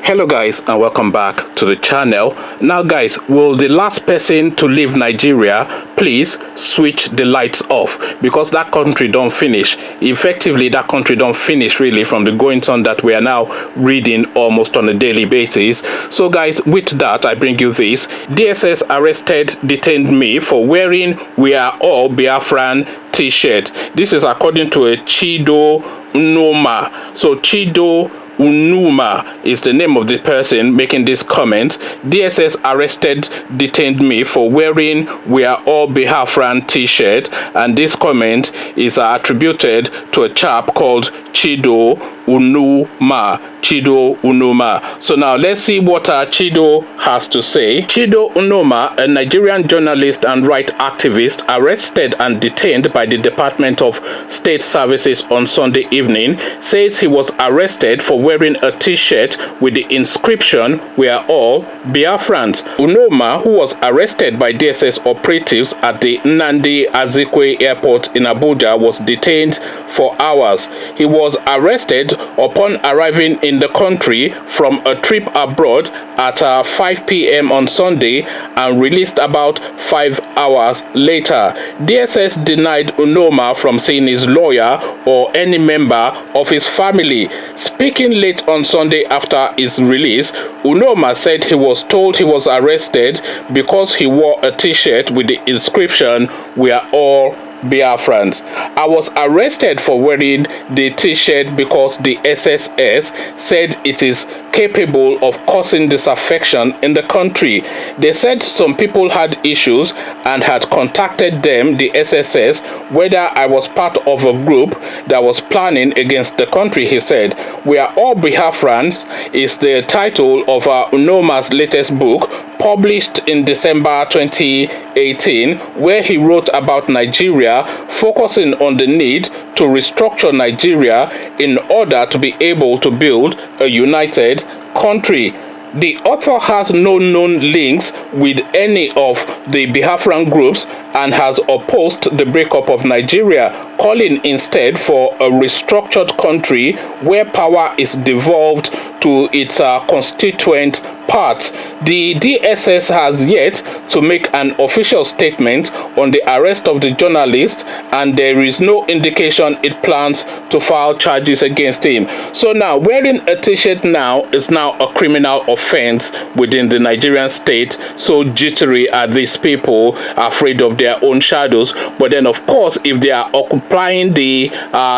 Hello guys, and welcome back to the channel. Now guys, will the last person to leave Nigeria please switch the lights off, because that country don't finish. Effectively, that country don't finish really from the goings on that we are now reading almost on a daily basis. So guys, with that I bring you this. DSS arrested, detained me for wearing "We Are All Biafrain" t-shirt. This is according to a Chido Unoma. So Chido Unuma is the name of the person making this comment. DSS arrested, detained me for wearing "We Are All Biafrain" t-shirt, and this comment is attributed to a chap called Chido Unuma. Chido Unuma. So now let's see what Chido has to say. Chido Unuma, a Nigerian journalist and rights activist, arrested and detained by the Department of State Services on Sunday evening, says he was arrested for wearing a t-shirt with the inscription "We Are All Biafrans." Unoma, who was arrested by DSS operatives at the Nnamdi Azikiwe Airport in Abuja, was detained for hours. He was arrested upon arriving in the country from a trip abroad at 5 p.m. on Sunday and released about 5 hours later. DSS denied Unoma from seeing his lawyer or any member of his family. Speaking late on Sunday after his release, Unoma said he was told he was arrested because he wore a t-shirt with the inscription "We Are All Biafrans." "I was arrested for wearing the t-shirt because the SSS said it is capable of causing disaffection in the country. They said some people had issues and had contacted them, the SSS, whether I was part of a group that was planning against the country," he said. "We Are All Biafrans" is the title of Unoma's latest book, published in December 2018, where he wrote about Nigeria, focusing on the need to restructure Nigeria in order to be able to build a united country. The author has no known links with any of the Biafran groups and has opposed the breakup of Nigeria, calling instead for a restructured country where power is devolved to its constituent parts. The DSS has yet to make an official statement on the arrest of the journalist, and there is no indication it plans to file charges against him. So now, wearing a t-shirt now is now a criminal offense within the Nigerian state. So jittery are these people, afraid of their own shadows. But then of course, if they are occupying the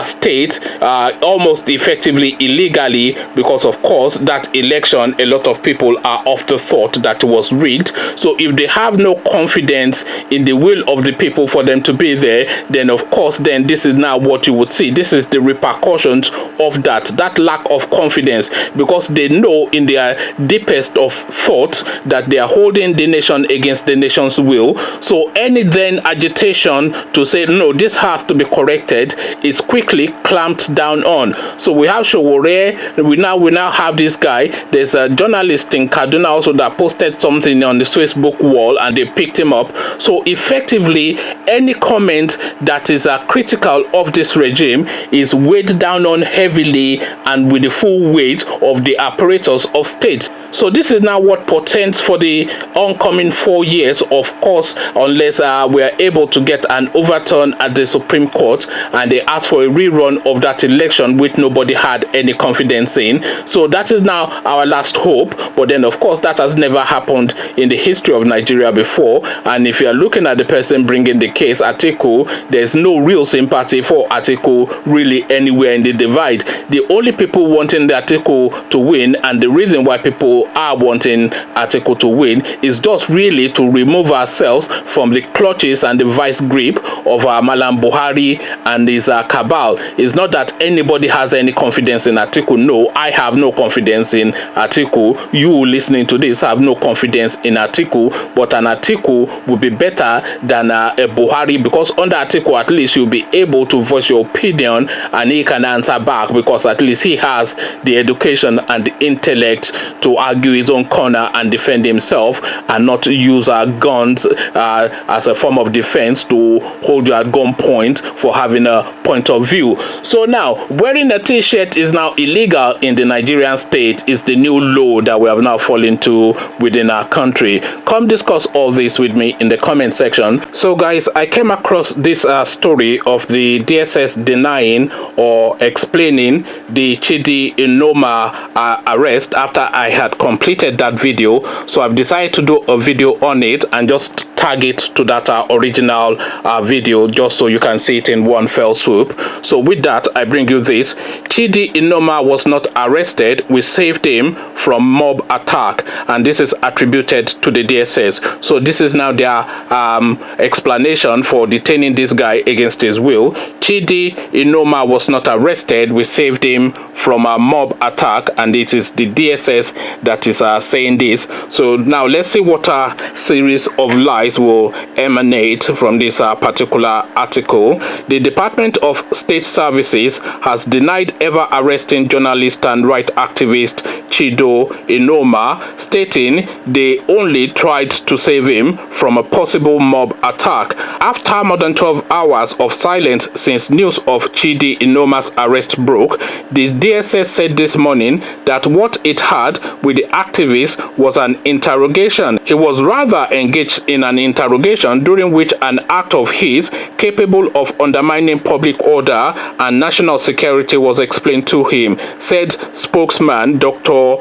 state almost effectively illegally, because of course that election, a lot of people are of the thought that it was rigged. So if they have no confidence in the will of the people for them to be there, then of course then this is now what you would see. This is the repercussions of that lack of confidence, because they know in their deepest of thoughts that they are holding the nation against the nation's will. So any then agitation to say no, this has to be corrected, is quickly clamped down on. So we have Showore, we now have this guy. There's a journalist in Kaduna also that posted something on the Facebook wall and they picked him up. So effectively, any comment that is critical of this regime is weighed down on heavily and with the full weight of the apparatus of state. So this is now what portends for the oncoming 4 years, of course, unless we are able to get an overturn at the Supreme Court and they ask for a rerun of that election, which nobody had any confidence in. So that is now our last hope. But then of course that has never happened in the history of Nigeria before. And if you are looking at the person bringing the case, Atiku, there's no real sympathy for Atiku really anywhere in the divide. The only people wanting the Atiku to win, and the reason why people are wanting Atiku to win, is just really to remove ourselves from the clutches and the vice grip of Malam Buhari and his cabal. It's not that anybody has any confidence in Atiku. No, I have no confidence in Atiku. You listening to this have no confidence in Atiku, but an Atiku will be better than a Buhari, because under Atiku at least you'll be able to voice your opinion and he can answer back, because at least he has the education and the intellect to argue his own corner and defend himself, and not use guns as a form of defense to hold you at gunpoint for having a point of view. So now, wearing a t-shirt is now illegal in the Nigerian state. Is the new law that we have now fallen to within our country. Come discuss all this with me in the comment section. So guys, I came across this story of the DSS denying or explaining the Chidi Inoma arrest after I had completed that video. So I've decided to do a video on it and just tag it to that original video, just so you can see it in one fell swoop. So with that, I bring you this. Chidi Inoma was not arrested. We saved him from mob attack, and this is attributed to the DSS. So this is now their explanation for detaining this guy against his will. Chidi Inoma was not arrested. We saved him from a mob attack, and it is the DSS that is saying this. So now let's see what series of lies will emanate from this particular article. The Department of State Services has denied ever arresting journalist and right activist Chido Inoma, stating they only tried to save him from a possible mob attack. After more than 12 hours of silence since news of Chidi Inoma's arrest broke, the DSS said this morning that what it had with the activist was an interrogation. He was rather engaged in an interrogation during which an act of his capable of undermining public order and national security was explained to him, said spokesman Dr.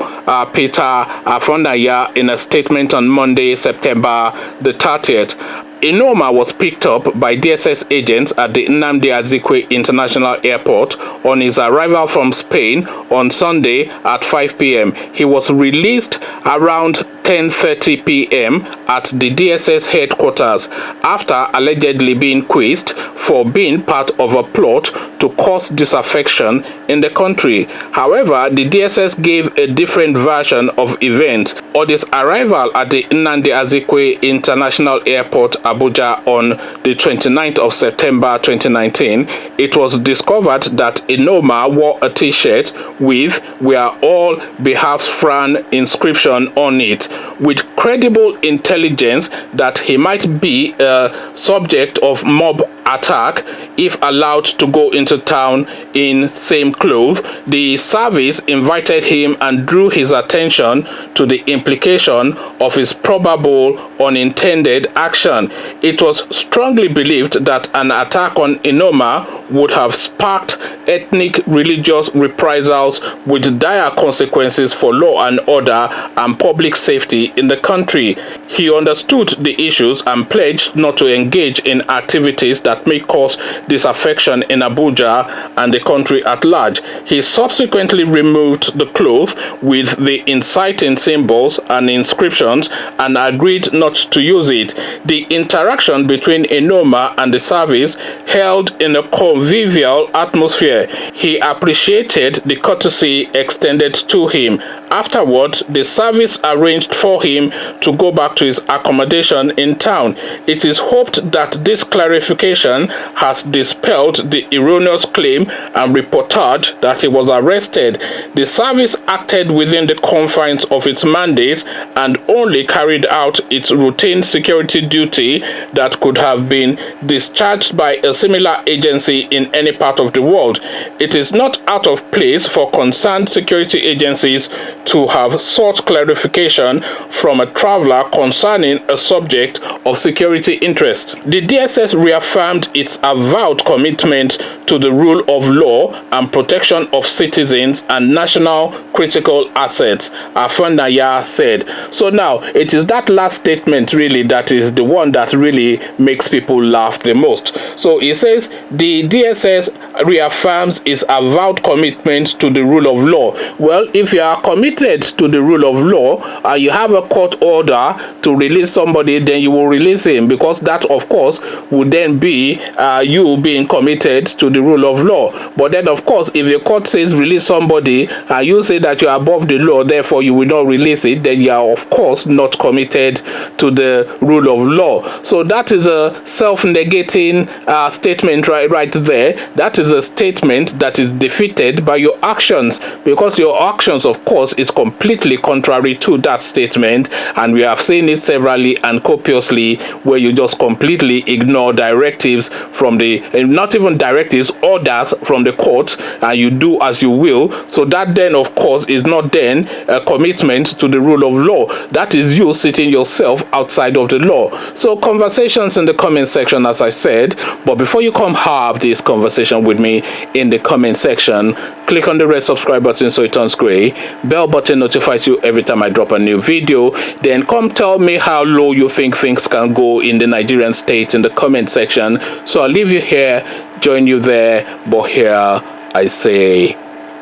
Peter Afonaya in a statement on Monday, September the 30th. Inoma was picked up by DSS agents at the Nnamdi Azikiwe International Airport on his arrival from Spain on Sunday at 5 p.m. He was released around 10:30 p.m. at the DSS headquarters after allegedly being quizzed for being part of a plot to cause disaffection in the country. However, the DSS gave a different version of events. On his arrival at the Nnamdi Azikiwe International Airport, Abuja, on the 29th of September 2019, it was discovered that Inoma wore a t-shirt with "We are all Biafrain" inscription on it, with credible intelligence that he might be a subject of mob attack if allowed to go into town in same clothes. The service invited him and drew his attention to the implication of his probable unintended action. It was strongly believed that an attack on Inoma would have sparked ethnic religious reprisals with dire consequences for law and order and public safety in the country. He understood the issues and pledged not to engage in activities that may cause disaffection in Abuja and the country at large. He subsequently removed the cloth with the inciting symbols and inscriptions and agreed not to use it. The interaction between Inoma and the service held in a convivial atmosphere. He appreciated the courtesy extended to him. Afterwards, the service arranged for him to go back to his accommodation in town. It is hoped that this clarification has dispelled the erroneous claim and reportage that he was arrested. The service acted within the confines of its mandate and only carried out its routine security duty that could have been discharged by a similar agency in any part of the world. It is not out of place for concerned security agencies to have sought clarification from a traveler concerning a subject of security interest. The DSS reaffirmed its avowed commitment to the rule of law and protection of citizens and national critical assets, Afonaya said. So now, it is that last statement really that is the one that really makes people laugh the most. So it says the DSS reaffirms its avowed commitment to the rule of law. Well, if you are committed to the rule of law and you have a court order to release somebody, then you will release him, because that, of course, would then be you being committed to the rule of law. But then, of course, if the court says release somebody and you say that you are above the law, therefore you will not release it, then you are, of course, not committed to the rule of law. So that is a self-negating statement right there. That is a statement that is defeated by your actions, because your actions, of course, is completely contrary to that statement, and we have seen it severally and copiously, where you just completely ignore directives from the, not even directives, orders from the court, and you do as you will. So that then, of course, is not then a commitment to the rule of law. That is you setting yourself outside of the law. So conversations in the comment section, as I said. But before you come have this conversation with me in the comment section, click on the red subscribe button so it turns gray. Bell button notifies you every time I drop a new video. Then come tell me how low you think things can go in the Nigerian state in the comment section. So I'll leave you here, join you there. But here I say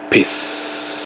peace.